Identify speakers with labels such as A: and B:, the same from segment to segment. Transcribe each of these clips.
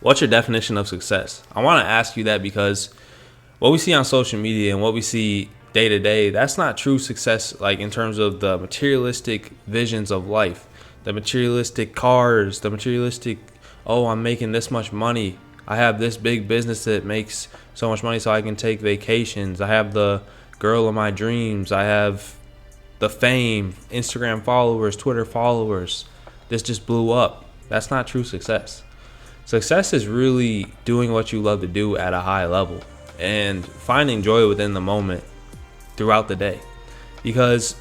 A: What's your definition of success? I want to ask you that because what we see on social media and what we see day to day, that's not true success, like in terms of the materialistic visions of life, the materialistic cars, the materialistic, oh, I'm making this much money. I have this big business that makes so much money so I can take vacations. I have the girl of my dreams. I have the fame, Instagram followers, Twitter followers. This just blew up. That's not true success. Success is really doing what you love to do at a high level and finding joy within the moment throughout the day. Because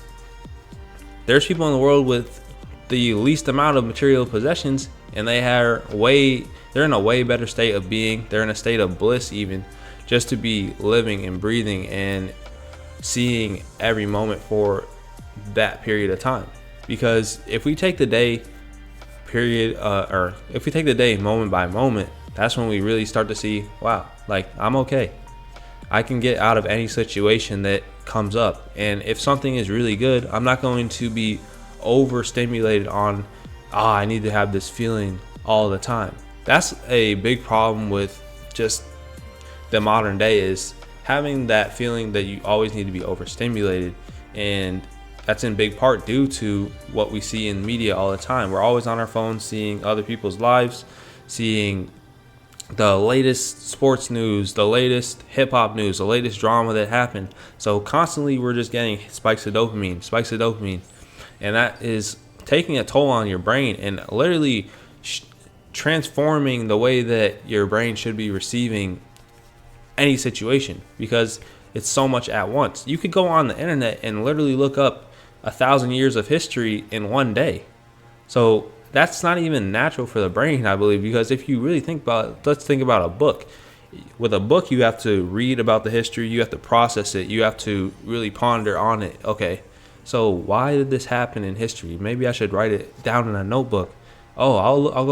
A: there's people in the world with the least amount of material possessions and they're in a way better state of being. They're in a state of bliss even just to be living and breathing and seeing every moment for that period of time. Because if we take the day or if we take the day moment by moment, that's when we really start to see, wow, like I'm okay. I can get out of any situation that comes up. And if something is really good, I'm not going to be overstimulated on, I need to have this feeling all the time. That's a big problem with just the modern day, is having that feeling that you always need to be overstimulated. And that's in big part due to what we see in media all the time. We're always on our phones seeing other people's lives, seeing the latest sports news, the latest hip hop news, the latest drama that happened. So constantly we're just getting spikes of dopamine. And that is taking a toll on your brain and literally transforming the way that your brain should be receiving any situation, because it's so much at once. You could go on the internet and literally look up 1,000 years of history in one day. So that's not even natural for the brain, I believe, because if you really think about it, let's think about a book. With a book, you have to read about the history, you have to process it, you have to really ponder on it. Okay, so why did this happen in history? Maybe I should write it down in a notebook. Oh, I'll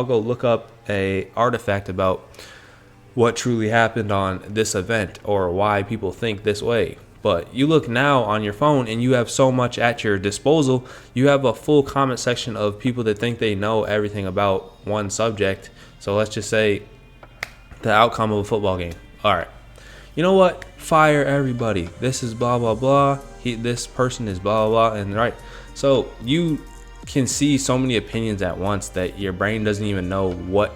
A: go look up a artifact about what truly happened on this event or why people think this way. But you look now on your phone and you have so much at your disposal. You have a full comment section of people that think they know everything about one subject. So let's just say the outcome of a football game. All right, you know what? Fire everybody. This is blah, blah, blah. This person is blah, blah, blah. And right. So you can see so many opinions at once that your brain doesn't even know what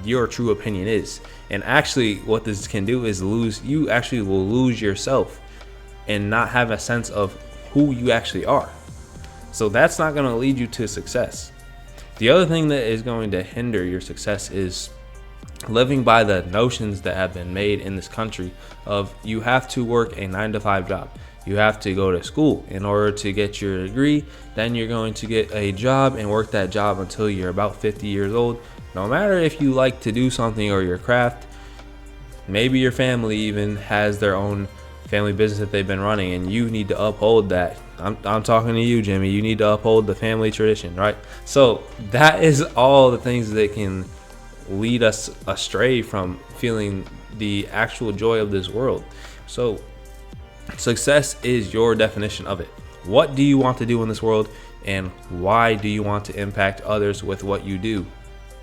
A: your true opinion is. And actually what this can do is you actually will lose yourself and not have a sense of who you actually are. So that's not going to lead you to success. The other thing that is going to hinder your success is living by the notions that have been made in this country of you have to work a 9-to-5 job. You have to go to school in order to get your degree. Then you're going to get a job and work that job until you're about 50 years old. No matter if you like to do something or your craft, maybe your family even has their own family business that they've been running, and you need to uphold that. I'm talking to you, Jimmy. You need to uphold the family tradition, right? So that is all the things that can lead us astray from feeling the actual joy of this world. So success is your definition of it. What do you want to do in this world, and why do you want to impact others with what you do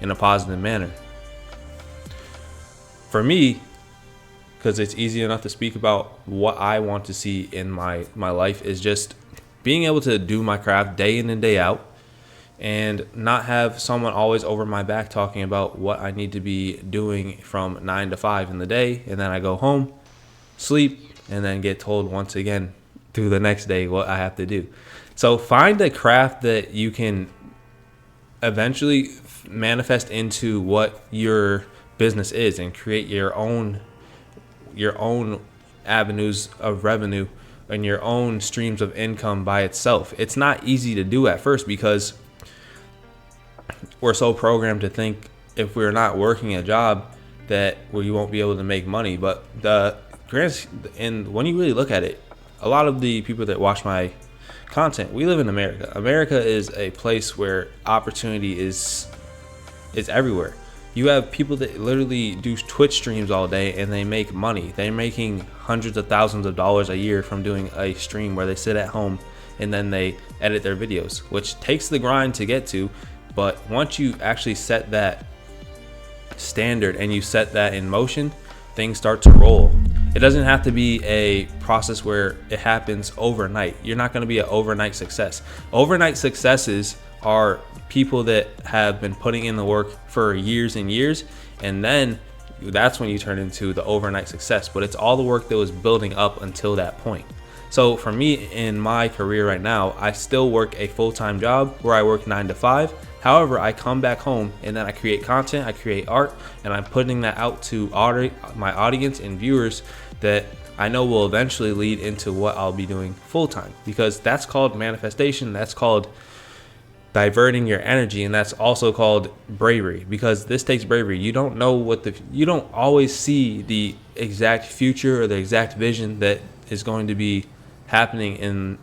A: in a positive manner? For me, because it's easy enough to speak about what I want to see in my life, is just being able to do my craft day in and day out and not have someone always over my back talking about what I need to be doing from 9 to 5 in the day, and then I go home, sleep, and then get told once again through the next day what I have to do. So find a craft that you can eventually manifest into what your business is and create your own avenues of revenue and your own streams of income by itself. It's not easy to do at first because we're so programmed to think if we're not working a job that we won't be able to make money. But when you really look at it, a lot of the people that watch my content, we live in America. America is a place where opportunity is everywhere. You have people that literally do Twitch streams all day and they make money. They're making hundreds of thousands of dollars a year from doing a stream where they sit at home and then they edit their videos, which takes the grind to get to. But once you actually set that standard and you set that in motion, things start to roll. It doesn't have to be a process where it happens overnight. You're not going to be an overnight success. Overnight successes are people that have been putting in the work for years and years, and then that's when you turn into the overnight success. But it's all the work that was building up until that point. So for me in my career right now, I still work a full-time job where I work 9 to 5. However, I come back home and then I create content, I create art, and I'm putting that out to my audience and viewers that I know will eventually lead into what I'll be doing full-time, because that's called manifestation. That's called diverting your energy, and that's also called bravery, because this takes bravery. You don't know you don't always see the exact future or the exact vision that is going to be happening in,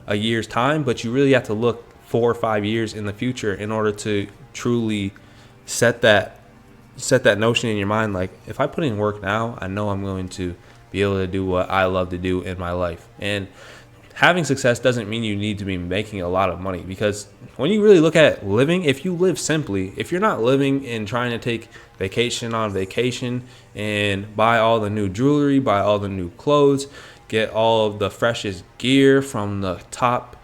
A: a year's time, but you really have to look 4 or 5 years in the future in order to truly set that notion in your mind. Like, if I put in work now, I know I'm going to be able to do what I love to do in my life. And having success doesn't mean you need to be making a lot of money, because when you really look at living, if you live simply, if you're not living and trying to take vacation on vacation and buy all the new jewelry, buy all the new clothes, get all of the freshest gear from the top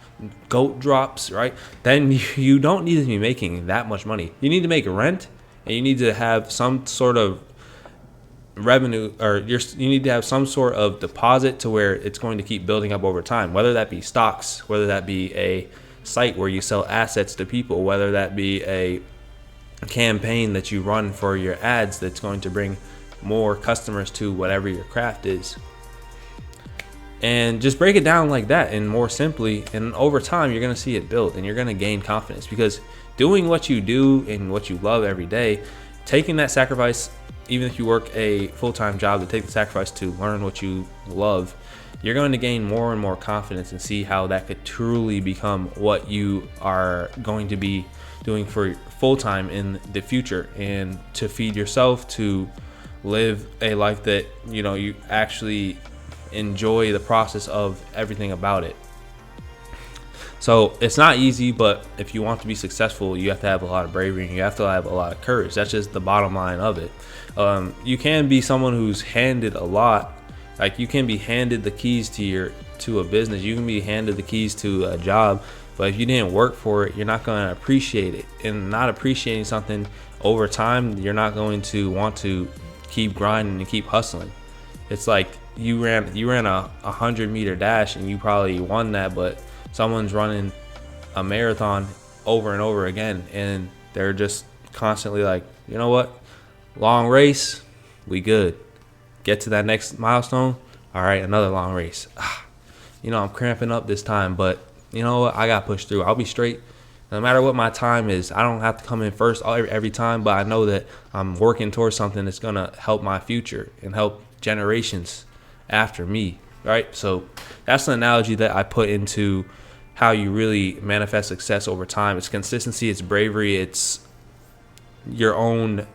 A: goat drops, right? Then you don't need to be making that much money. You need to make rent, and you need to have some sort of revenue, or you need to have some sort of deposit to where it's going to keep building up over time, whether that be stocks, whether that be a site where you sell assets to people, whether that be a campaign that you run for your ads that's going to bring more customers to whatever your craft is. And just break it down like that and more simply, and over time you're going to see it build and you're going to gain confidence, because doing what you do and what you love every day, taking that sacrifice, even if you work a full-time job, to take the sacrifice to learn what you love, you're going to gain more and more confidence and see how that could truly become what you are going to be doing for full-time in the future, and to feed yourself, to live a life that you actually enjoy the process of everything about it. So it's not easy, but if you want to be successful, you have to have a lot of bravery and you have to have a lot of courage. That's just the bottom line of it. You can be someone who's handed a lot. Like, you can be handed the keys to a business, you can be handed the keys to a job, but if you didn't work for it, you're not going to appreciate it. And not appreciating something over time, you're not going to want to keep grinding and keep hustling. It's like you ran a 100-meter dash and you probably won that, but someone's running a marathon over and over again, and they're just constantly like, you know what, long race, we good. Get to that next milestone, all right, another long race. I'm cramping up this time, but you know what, I got pushed through. I'll be straight. No matter what my time is, I don't have to come in first every time, but I know that I'm working towards something that's going to help my future and help generations after me, right? So that's the analogy that I put into how you really manifest success over time. It's consistency, it's bravery, it's your own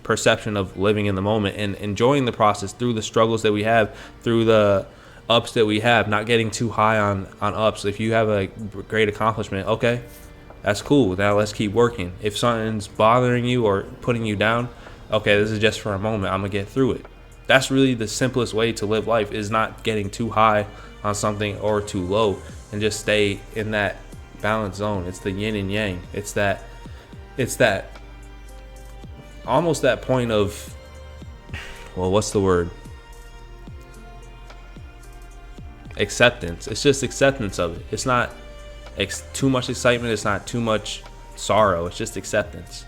A: perception of living in the moment and enjoying the process through the struggles that we have, through the ups that we have, not getting too high on ups. If you have a great accomplishment, okay, that's cool. Now let's keep working. If something's bothering you or putting you down, okay, this is just for a moment. I'm going to get through it. That's really the simplest way to live life, is not getting too high on something or too low, and just stay in that balance zone. It's the yin and yang. It's that almost that point of, well, what's the word? Acceptance. It's just acceptance of it. It's not too much excitement. It's not too much sorrow. It's just acceptance,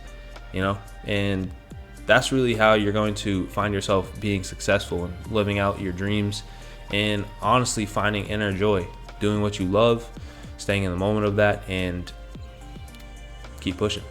A: and that's really how you're going to find yourself being successful and living out your dreams, and honestly finding inner joy, doing what you love, staying in the moment of that, and keep pushing.